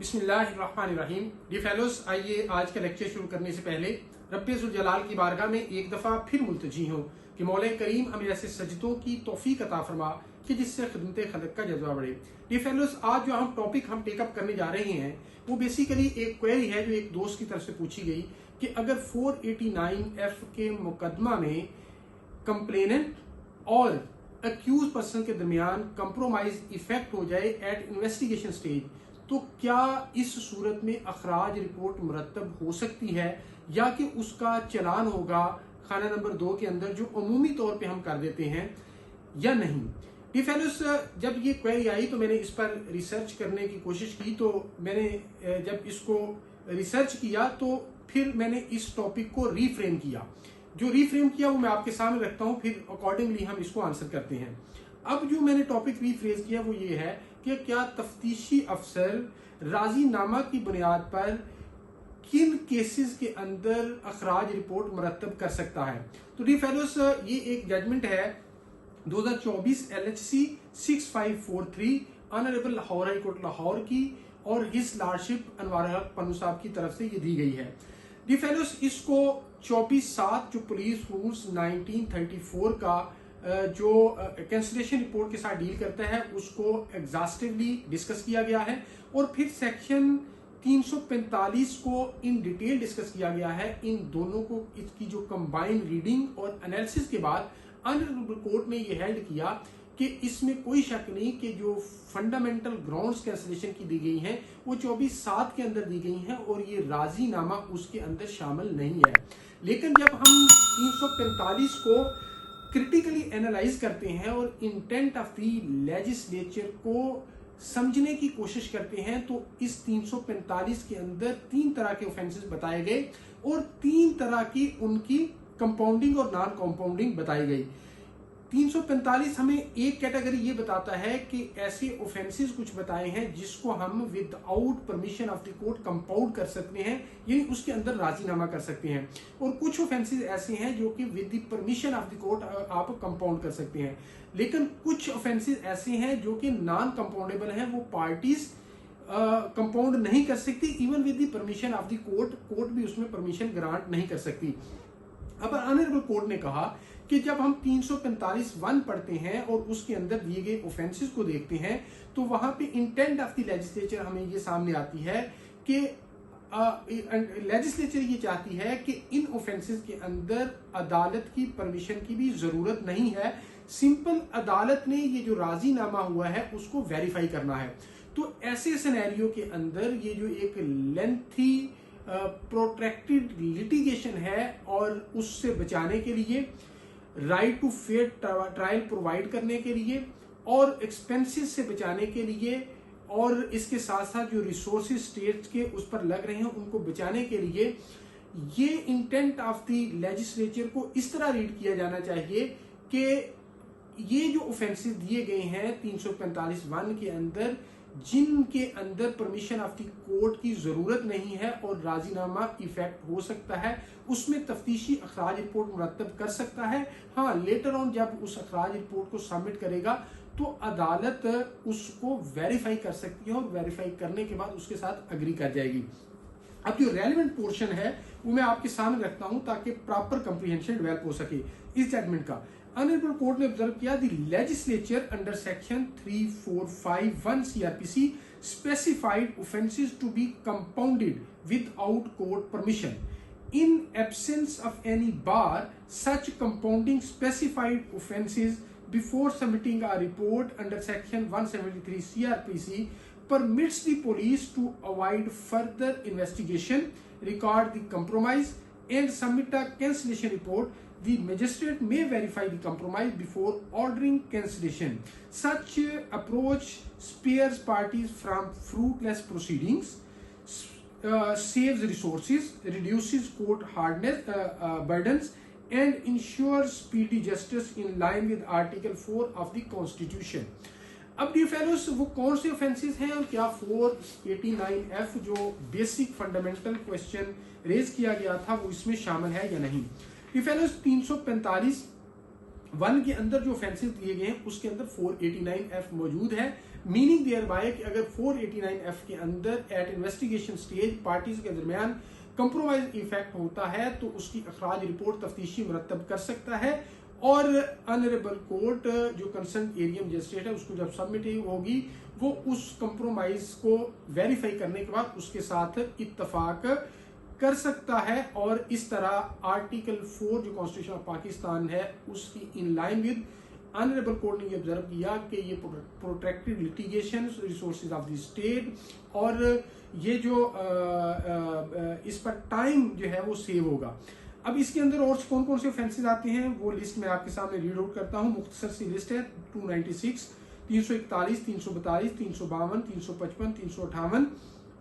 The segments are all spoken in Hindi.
बिस्मिल्लाहिर्रहमानिर्रहीम। डियर फेलोज, आइए आज का लेक्चर शुरू करने से पहले रब्बे जुल जलाल की बारगाह में एक दफ़ा फिर मुल्तजी हूँ कि मौला करीम हमें ऐसे सजदों की तौफीक अता फरमा कि जिससे खिदमत खलक का जज्बा बढ़े। डियर फेलोज, आज जो टॉपिक हम टेकअप करने जा रहे हैं वो बेसिकली एक क्वेरी है जो एक दोस्त की तरफ से पूछी गई कि अगर 489F के मुकदमा में कंप्लेनेंट और अक्यूज पर्सन के दरमियान कंप्रोमाइज इफेक्ट हो जाए एट इन्वेस्टिगेशन स्टेज, तो क्या इस सूरत में अखराज रिपोर्ट मुरतब हो सकती है या कि उसका चलान होगा खाना नंबर 2 के अंदर जो अमूमी तौर पे हम कर देते हैं या नहीं। डियर फेलोज, जब ये क्वेरी आई तो मैंने इस पर रिसर्च करने की कोशिश की। तो मैंने जब इसको रिसर्च किया तो फिर मैंने इस टॉपिक को रीफ्रेम किया। जो रीफ्रेम किया वो मैं आपके सामने रखता हूँ, फिर अकॉर्डिंगली हम इसको आंसर करते हैं। अब जो मैंने टॉपिक रीफ्रेज किया वो ये है कि क्या तफ्तीशी अफसर राजीनामा की बुनियाद पर किन केसेस के अंदर अखराज रिपोर्ट मुरतब कर सकता है। तो डियर फेलोज, ये एक जजमेंट है 2024 LHC 6543 honourable Lahore high court Lahore की और हिज लॉर्डशिप अनवार हक पन्नू साहब की तरफ से ये दी गई है। डियर फेलोज, इसको 24/7 जो पुलिस रूल्स 1934 का जो कैंसिलेशन रिपोर्ट के साथ डील करता है उसको एग्जॉस्टिवली डिस्कस किया गया है और फिर सेक्शन 345 को इन डिटेल डिस्कस किया गया है। इन दोनों को इसकी जो कंबाइंड रीडिंग और एनालिसिस के बाद ऑनरेबल कोर्ट ने ये हेल्ड किया कि इसमें कोई शक नहीं कि जो फंडामेंटल ग्राउंड्स कैंसिलेशन की दी गई हैं वो 24/7 के अंदर दी गई हैं और ये राजीनामा उसके अंदर शामिल नहीं है। लेकिन जब हम 345 को क्रिटिकली एनालाइज करते हैं और इंटेंट ऑफ द लेजिस्लेचर को समझने की कोशिश करते हैं तो इस 345 के अंदर 3 तरह के ऑफेंसेस बताए गए और 3 तरह की उनकी कंपाउंडिंग और नॉन कंपाउंडिंग बताई गई। 345 हमें एक कैटेगरी ये बताता है कि ऐसे ऑफेंसेस कुछ बताए हैं जिसको हम without permission of the court compound कर सकते हैं, यानी उसके अंदर राजीनामा कर सकते हैं। और कुछ ऑफेंसेस ऐसे हैं जो कि with the permission of the court आप कंपाउंड कर सकते हैं। लेकिन कुछ ऑफेंसेस ऐसे हैं जो कि नॉन कंपाउंडेबल हैं, वो पार्टीज कंपाउंड नहीं कर सकती even with the permission of the court. Court भी उसमें परमिशन ग्रांट नहीं कर सकती। अब ऑनरेबल कोर्ट ने कहा कि जब हम 345(1) पढ़ते हैं और उसके अंदर दिए गए ऑफेंसेस को देखते हैं तो वहां पे इंटेंट ऑफ द लेजिस्लेचर हमें ये सामने आती है कि लेजिस्लेचर ये चाहती है कि इन ऑफेंसेस के अंदर अदालत की परमिशन की भी जरूरत नहीं है। सिंपल अदालत ने ये जो राजीनामा हुआ है उसको वेरीफाई करना है। तो ऐसे सिनेरियो के अंदर ये जो एक लेंथी प्रोट्रैक्टेड लिटिगेशन है और उससे बचाने के लिए, right to fair trial provide करने के लिए और एक्सपेंसेस से बचाने के लिए और इसके साथ साथ जो रिसोर्सेज स्टेट्स के उस पर लग रहे हैं उनको बचाने के लिए, ये इंटेंट ऑफ द लेजिस्लेचर को इस तरह रीड किया जाना चाहिए कि ये जो ऑफेंसेस दिए गए हैं 345(1) के अंदर जिनके अंदर परमिशन ऑफ द कोर्ट की जरूरत नहीं है और राजीनामा इफेक्ट हो सकता है, उसमें तफ्तीशी अखराज रिपोर्ट मुरतब कर सकता है। हाँ, लेटर ऑन जब उस अखराज रिपोर्ट को सबमिट करेगा तो अदालत उसको वेरीफाई कर सकती है और वेरीफाई करने के बाद उसके साथ एग्री कर जाएगी। अब जो रेलेवेंट पोर्शन है वो मैं आपके सामने रखता हूं ताकि प्रॉपर कंप्रीहेंशन डेवलप हो सके इस जजमेंट का। ऑनरेबल कोर्ट ने ऑब्जर्व किया the legislature under section 3451 CRPC specified offences to be compounded without court permission. In absence of any bar, such compounding specified offences before submitting a report under section 173 CRPC permits the police to avoid further investigation, record the compromise and submit a cancellation report. The magistrate may verify the compromise before ordering cancellation. Such approach spares parties from fruitless proceedings, saves resources, reduces court burdens and ensures speedy justice in line with Article 4 of the Constitution. अब डियर फेलोज, वो कौन से ऑफेंसेस हैं और क्या 489F जो बेसिक फंडामेंटल क्वेश्चन रेज किया गया था वो इसमें शामिल है या नहीं। डियर फेलोज, 345(1) के अंदर जो ऑफेंसेस दिए गए हैं उसके अंदर 489F मौजूद है। मीनिंग देयर बाय कि अगर 489F के अंदर एट इन्वेस्टिगेशन स्टेज पार्टीज के दरमियान कंप्रोमाइज इफेक्ट होता है तो उसकी अखराज रिपोर्ट तफ्तीशी मुरतब कर सकता है, और ऑनरेबल कोर्ट जो कंसर्न एरिया मजिस्ट्रेट है उसको जब सबमिट होगी वो उस कंप्रोमाइज को वेरीफाई करने के बाद उसके साथ इत्तफाक कर सकता है। और इस तरह आर्टिकल 4 जो कॉन्स्टिट्यूशन ऑफ पाकिस्तान है उसकी in line with honourable court ने ये ऑब्जर्व किया कि ये protected litigation resources of the state, और ये जो इस पर टाइम जो है वो सेव होगा। अब इसके अंदर और कौन कौन से ऑफेंसेस आते हैं वो लिस्ट मैं आपके सामने रीड आउट करता हूँ। मुख्तसर सी लिस्ट है 296, 341, 342, 352, 355, 358,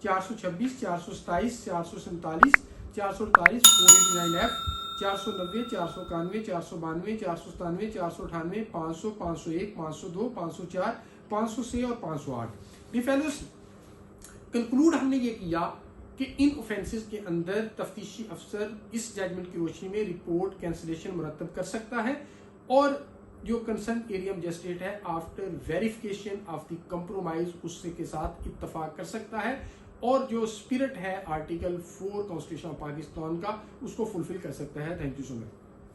426, 427, 447, 448, 489F, 490, 491, 492, 497, 498, 500, 501, 502, 504, 506 और 508। डी फेलोस, कंक्लूड हमने ये किया कि इन ऑफेंसेस के अंदर तफ्तीशी अफसर इस जजमेंट की रोशनी में रिपोर्ट कैंसिलेशन मुरतब कर सकता है, और जो कंसर्न एरिया मजिस्ट्रेट है after verification of the compromise उससे के साथ इत्तफाक कर सकता है, और जो स्पिरिट है आर्टिकल 4 कॉन्स्टिट्यूशन ऑफ पाकिस्तान का उसको फुलफिल कर सकता है। Thank you so much.